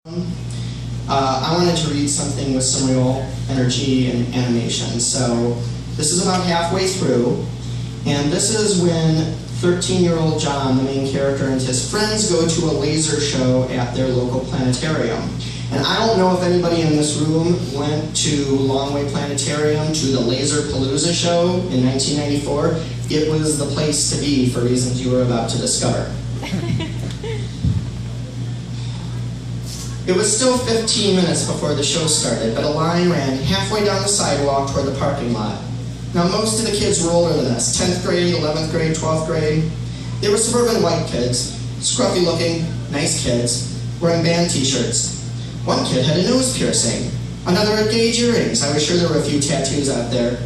I wanted to read something with some real energy and animation. So this is about halfway through, and this is when 13-year-old John, the main character, and his friends go to a laser show at their local planetarium. And I don't know if anybody in this room went to Longway Planetarium to the Laser Palooza show in 1994. It was the place to be for reasons you were about to discover. It was still 15 minutes before the show started, but a line ran halfway down the sidewalk toward the parking lot. Now, most of the kids were older than us, 10th grade, 11th grade, 12th grade. They were suburban white kids, scruffy looking, nice kids, wearing band t-shirts. One kid had a nose piercing, another had gauge earrings. I was sure there were a few tattoos out there.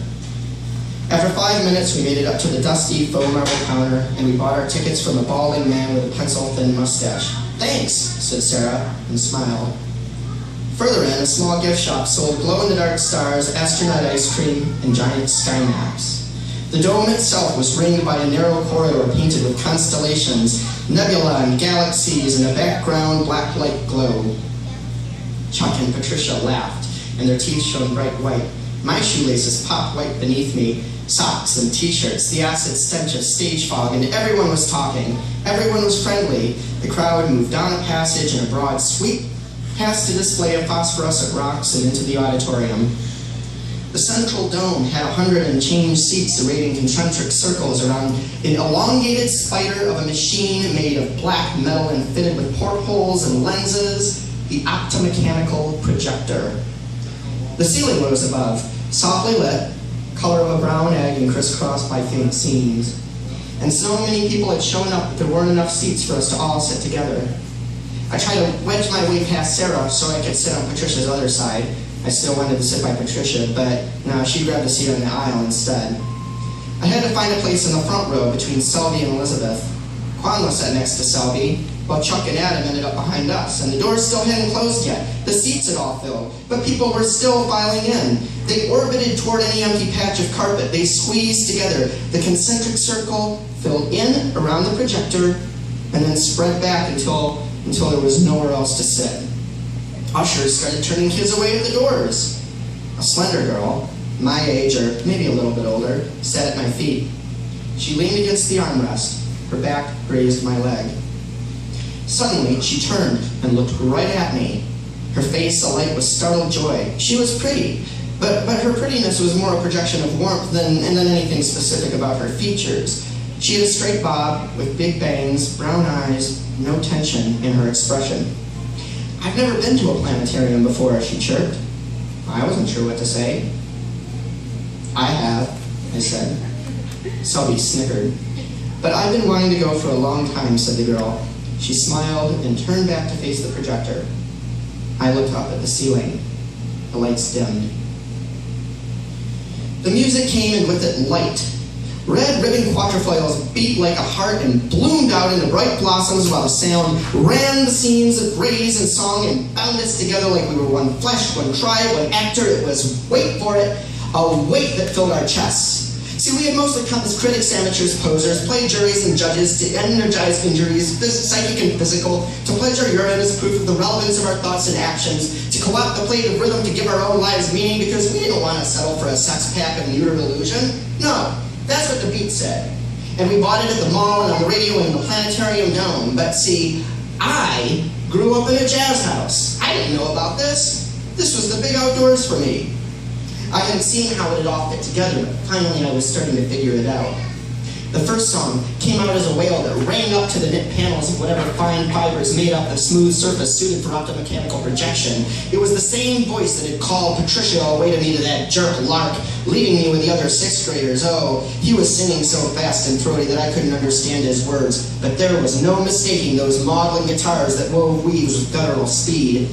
After 5 minutes, we made it up to the dusty faux marble counter, and we bought our tickets from a balding man with a pencil-thin mustache. "Thanks," said Sarah, and smiled. Further in, a small gift shop sold glow-in-the-dark stars, astronaut ice cream, and giant sky maps. The dome itself was ringed by a narrow corridor painted with constellations, nebula, and galaxies, and a background black light glow. Chuck and Patricia laughed, and their teeth shone bright white. My shoelaces popped white beneath me, socks and t-shirts, the acid stench of stage fog, and everyone was talking. Everyone was friendly. The crowd moved down a passage in a broad sweep, past a display of phosphorescent rocks, and into the auditorium. The central dome had 100 and change seats arrayed in concentric circles around an elongated spider of a machine made of black metal and fitted with portholes and lenses, the optomechanical projector. The ceiling rose above, softly lit, color of a brown egg and crisscrossed by faint seams. And so many people had shown up that there weren't enough seats for us to all sit together. I tried to wedge my way past Sarah so I could sit on Patricia's other side. I still wanted to sit by Patricia, but no, she grabbed a seat on the aisle instead. I had to find a place in the front row between Selby and Elizabeth. Quanla sat next to Selby, while Chuck and Adam ended up behind us, and the doors still hadn't closed yet. The seats had all filled, but people were still filing in. They orbited toward any empty patch of carpet. They squeezed together. The concentric circle filled in around the projector and then spread back until there was nowhere else to sit. Ushers started turning kids away at the doors. A slender girl, my age or maybe a little bit older, sat at my feet. She leaned against the armrest. Her back grazed my leg. Suddenly, she turned and looked right at me, her face alight with startled joy. She was pretty, but her prettiness was more a projection of warmth than anything specific about her features. She had a straight bob with big bangs, brown eyes, no tension in her expression. "I've never been to a planetarium before," she chirped. I wasn't sure what to say. "I have," I said. Selby snickered. "But I've been wanting to go for a long time," said the girl. She smiled and turned back to face the projector. I looked up at the ceiling. The lights dimmed. The music came, and with it light. Red ribbon quatrefoils beat like a heart and bloomed out into bright blossoms while the sound ran the seams of praise and song and bound us together like we were one flesh, one tribe, one actor. It was, wait for it, a weight that filled our chests. See, we had mostly come as critics, amateurs, posers, played juries and judges to energize injuries, psychic and physical, to pleasure urine as proof of the relevance of our thoughts and actions, to co-opt the plate of rhythm to give our own lives meaning because we didn't want to settle for a sex pack and neutered illusion. No, that's what the beat said. And we bought it at the mall and on the radio and in the planetarium dome. But see, I grew up in a jazz house. I didn't know about this. This was the big outdoors for me. I hadn't seen how it had all fit together, but finally I was starting to figure it out. The first song came out as a wail that rang up to the knit panels of whatever fine fibers made up the smooth surface suited for optomechanical projection. It was the same voice that had called Patricia away to me to that jerk Lark, leaving me with the other sixth graders. Oh, he was singing so fast and throaty that I couldn't understand his words, but there was no mistaking those maudlin guitars that wove weaves with guttural speed.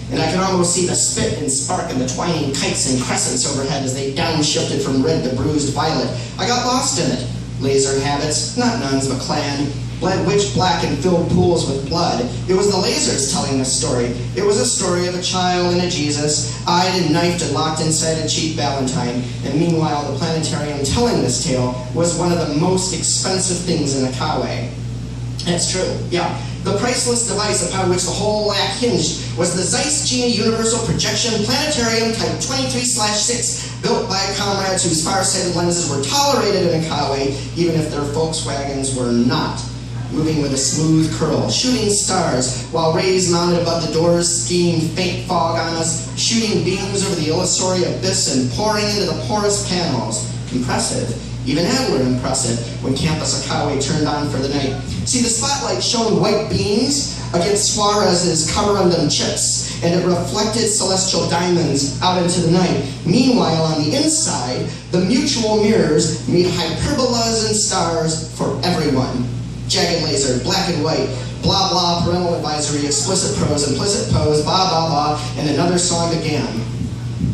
And I could almost see the spit and spark and the twining kites and crescents overhead as they downshifted from red to bruised violet. I got lost in it. Laser habits, not nuns, but clan. Bled witch black and filled pools with blood. It was the lasers telling this story. It was a story of a child and a Jesus, eyed and knifed and locked inside a cheap Valentine. And meanwhile, the planetarium telling this tale was one of the most expensive things in Akawe. That's true, yeah. The priceless device upon which the whole act hinged was the Zeiss Genie Universal Projection Planetarium Type 23/6, built by comrades whose far-sighted lenses were tolerated in a Kawe, even if their Volkswagens were not. Moving with a smooth curl, shooting stars, while rays mounted above the doors steamed faint fog on us, shooting beams over the illusory abyss and pouring into the porous panels. Impressive. Even Adler impressive when Campus Akawe turned on for the night. See, the spotlight shone white beams against Suarez's cover-undone chips, and it reflected celestial diamonds out into the night. Meanwhile, on the inside, the mutual mirrors made hyperbolas and stars for everyone. Jagged laser, black and white, blah blah, parental advisory, explicit prose, implicit pose, blah blah blah, and another song began.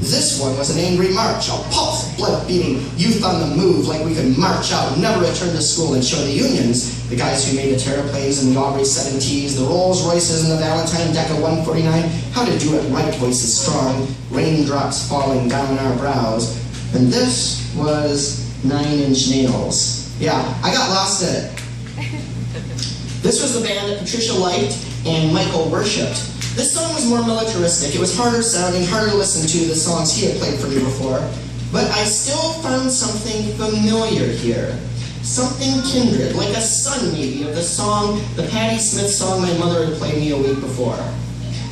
This one was an angry march, a pulse, blood beating, youth on the move, like we could march out, never return to school and show the unions, the guys who made the Terraplanes and the Aubrey 7Ts, the Rolls Royces and the Valentine Decca 149, how to do it right, voices strong, raindrops falling down our brows. And this was 9 Inch Nails. Yeah, I got lost in it. This was the band that Patricia liked and Michael worshipped. This song was more militaristic. It was harder sounding, harder to listen to the songs he had played for me before. But I still found something familiar here. Something kindred, like a son maybe, of the song, the Patti Smith song my mother had played me a week before.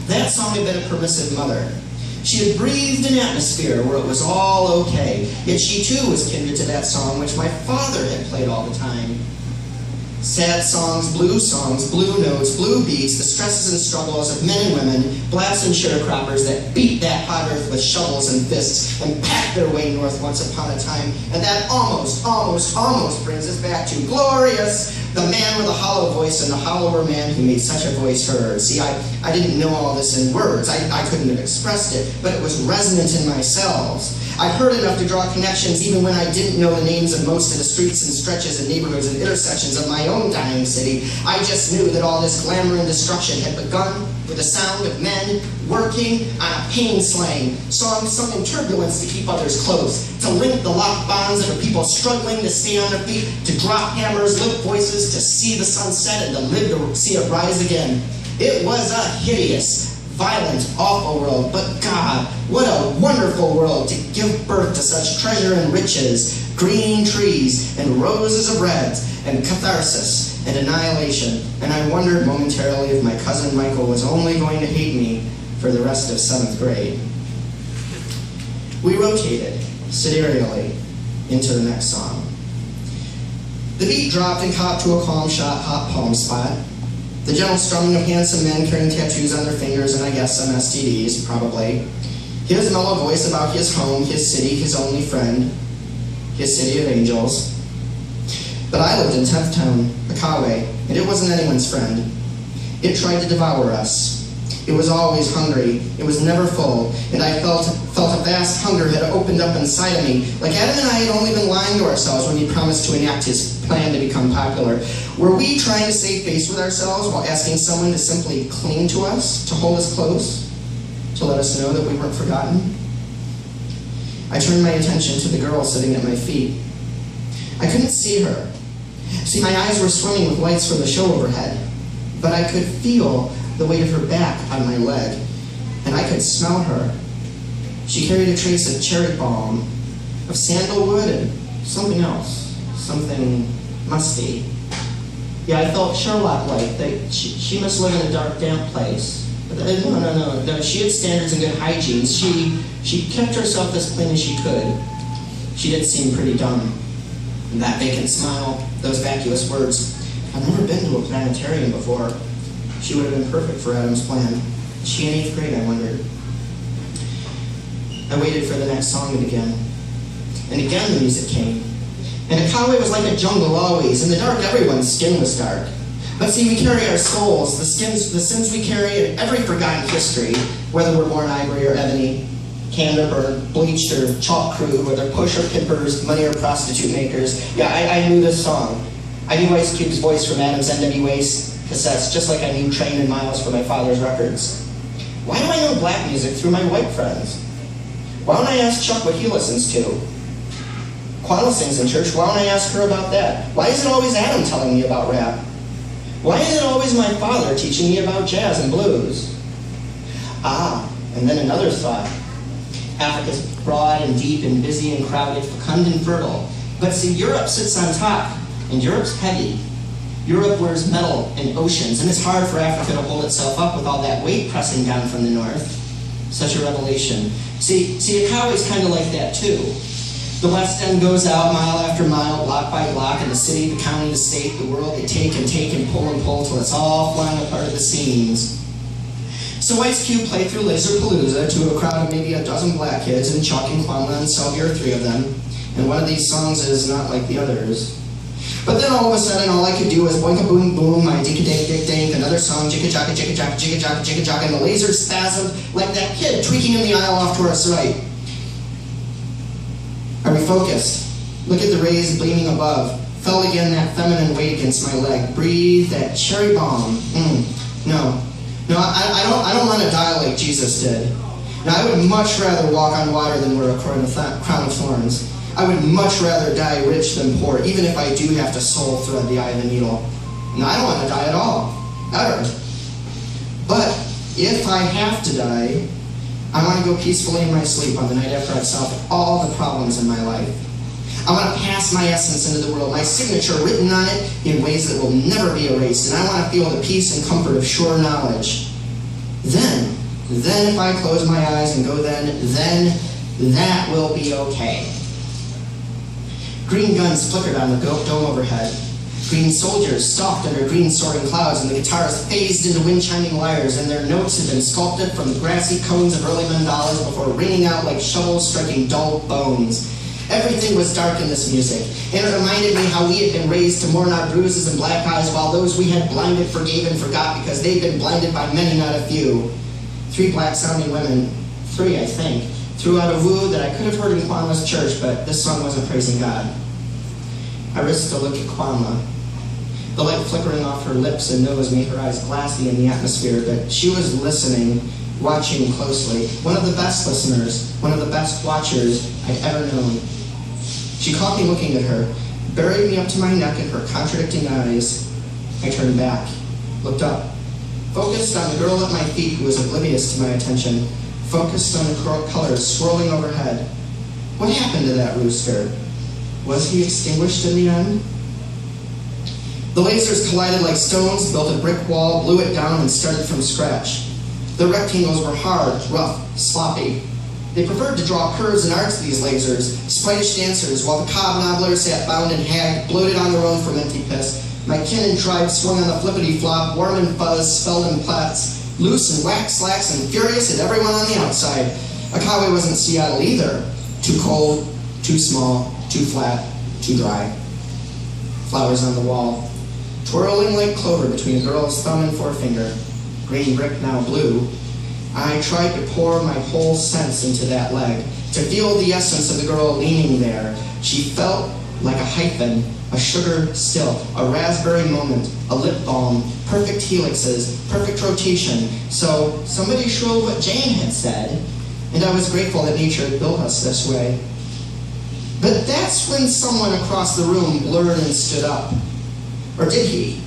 That song had been a permissive mother. She had breathed an atmosphere where it was all okay. Yet she too was kindred to that song which my father had played all the time. Sad songs, blue notes, blue beats, the stresses and struggles of men and women, blacks and sharecroppers that beat that hot earth with shovels and fists and packed their way north once upon a time. And that almost brings us back to Glorious, the man with a hollow voice and the hollower man who made such a voice heard. See, I didn't know all this in words. I couldn't have expressed it, but it was resonant in my cells. I heard enough to draw connections even when I didn't know the names of most of the streets and stretches and neighborhoods and intersections of my own dying city. I just knew that all this glamour and destruction had begun with the sound of men working on a pain slang, songs sung in turbulence to keep others close, to link the locked bonds of a people struggling to stay on their feet, to drop hammers, lift voices, to see the sun set and to live to see it rise again. It was a hideous, violent, awful world, but God, what a wonderful world to give birth to such treasure and riches, green trees and roses of red and catharsis and annihilation. And I wondered momentarily if my cousin Michael was only going to hate me for the rest of 7th grade. We rotated, sidereally, into the next song. The beat dropped and copped to a calm shot, hot palm spot. The gentle strumming of handsome men carrying tattoos on their fingers and I guess some STDs, probably. His mellow voice about his home, his city, his only friend, his city of angels. But I lived in 10th Town, Akawe, and it wasn't anyone's friend. It tried to devour us. It was always hungry. It was never full, and I felt a vast hunger had opened up inside of me. Like Adam and I had only been lying to ourselves when he promised to enact his plan to become popular. Were we trying to save face with ourselves while asking someone to simply cling to us, to hold us close, to let us know that we weren't forgotten? I turned my attention to the girl sitting at my feet. I couldn't see her. See, my eyes were swimming with lights from the show overhead, but I could feel the weight of her back on my leg, and I could smell her. She carried a trace of cherry balm, of sandalwood, and something else, something musty. Yeah, I felt Sherlock-like, that she must live in a dark, damp place. But no, she had standards and good hygiene. She kept herself as clean as she could. She did seem pretty dumb. And that vacant smile, those vacuous words. I've never been to a planetarium before. She would have been perfect for Adam's plan. She in 8th grade, I wondered. I waited for the next song to begin. And again the music came. And Akawe was like a jungle always. In the dark, everyone's skin was dark. But see, we carry our souls, the sins we carry in every forgotten history, whether we're born ivory or ebony, candor or bleached or chalk crude, whether push or pimpers, money or prostitute makers. Yeah, I knew this song. I knew Ice Cube's voice from Adam's NWA cassettes, just like I knew Train and Miles from my father's records. Why do I know black music through my white friends? Why don't I ask Chuck what he listens to? Quanah sings in church, why don't I ask her about that? Why is it always Adam telling me about rap? Why is it always my father teaching me about jazz and blues? Ah, and then another thought. Africa's broad and deep and busy and crowded, fecund and fertile. But see, Europe sits on top, and Europe's heavy. Europe wears metal and oceans, and it's hard for Africa to hold itself up with all that weight pressing down from the north. Such a revelation. See, Akawe's kind of like that too. The West End goes out mile after mile, block by block, and the city, the county, the state, the world, they take and pull till it's all flying apart at the seams. So Ice Cube played through Laserpalooza to a crowd of maybe a dozen black kids, and Chuck and Kwame and Selby are three of them, and one of these songs is not like the others. But then all of a sudden, all I could do was boink a boom boom, my dink a dink dink dink, another song, jicka jacka jicka jacka jicka jacka jicka jacka, and the laser spasmed like that kid tweaking in the aisle off to our right. I refocused. Look at the rays gleaming above. Felt again that feminine weight against my leg. Breathe that cherry bomb. No, I don't want to die like Jesus did. Now, I would much rather walk on water than wear a crown of thorns. I would much rather die rich than poor, even if I do have to soul thread the eye of the needle. No, I don't want to die at all. Ever. But if I have to die, I want to go peacefully in my sleep on the night after I've solved all the problems in my life. I want to pass my essence into the world, my signature written on it in ways that will never be erased, and I want to feel the peace and comfort of sure knowledge. Then if I close my eyes and go then that will be okay. Green guns flickered on the dome overhead. Green soldiers stalked under green soaring clouds, and the guitars phased into wind-chiming lyres, and their notes had been sculpted from the grassy cones of early mandalas before ringing out like shovels striking dull bones. Everything was dark in this music, and it reminded me how we had been raised to mourn our bruises and black eyes, while those we had blinded forgave and forgot because they'd been blinded by many, not a few. 3 black-sounding women, 3 I think, threw out a woo that I could have heard in Kwama's church, but this song wasn't praising God. I risked a look at Kwama. The light flickering off her lips and nose made her eyes glassy in the atmosphere, but she was listening, watching closely. One of the best listeners, one of the best watchers I'd ever known. She caught me looking at her, buried me up to my neck in her contradicting eyes. I turned back, looked up, focused on the girl at my feet who was oblivious to my attention, focused on the colors swirling overhead. What happened to that rooster? Was he extinguished in the end? The lasers collided like stones, built a brick wall, blew it down, and started from scratch. The rectangles were hard, rough, sloppy. They preferred to draw curves and arcs, these lasers, spideish dancers, while the cobnobblers sat bound and hagged, bloated on their own fermenty piss. My kin and tribe swung on the flippity-flop, warm and fuzz, spelled in plats, loose and wax slacks and furious at everyone on the outside. Akawe wasn't Seattle either. Too cold, too small, too flat, too dry. Flowers on the wall, twirling like clover between a girl's thumb and forefinger. Green brick now blue. I tried to pour my whole sense into that leg, to feel the essence of the girl leaning there. She felt like a hyphen, a sugar still, a raspberry moment, a lip balm, perfect helixes, perfect rotation. So somebody shrilled what Jane had said, and I was grateful that nature had built us this way. But that's when someone across the room blurred and stood up. Or did he?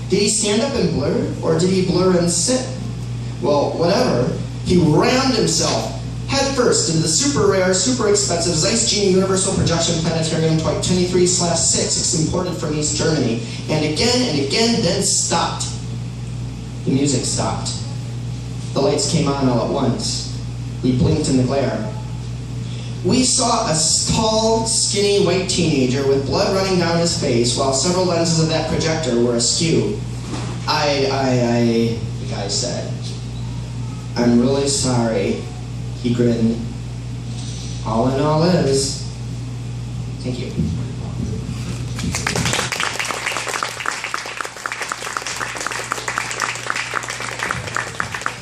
Did he stand up and blur? Or did he blur and sit? Well, whatever. He rammed himself head first into the super rare, super expensive Zeiss Genie Universal Projection Planetarium Toy 23/6 imported from East Germany. And again, then stopped. The music stopped. The lights came on all at once. We blinked in the glare. We saw a tall, skinny, white teenager with blood running down his face while several lenses of that projector were askew. The guy said. I'm really sorry. He grinned. All in all is. Thank you.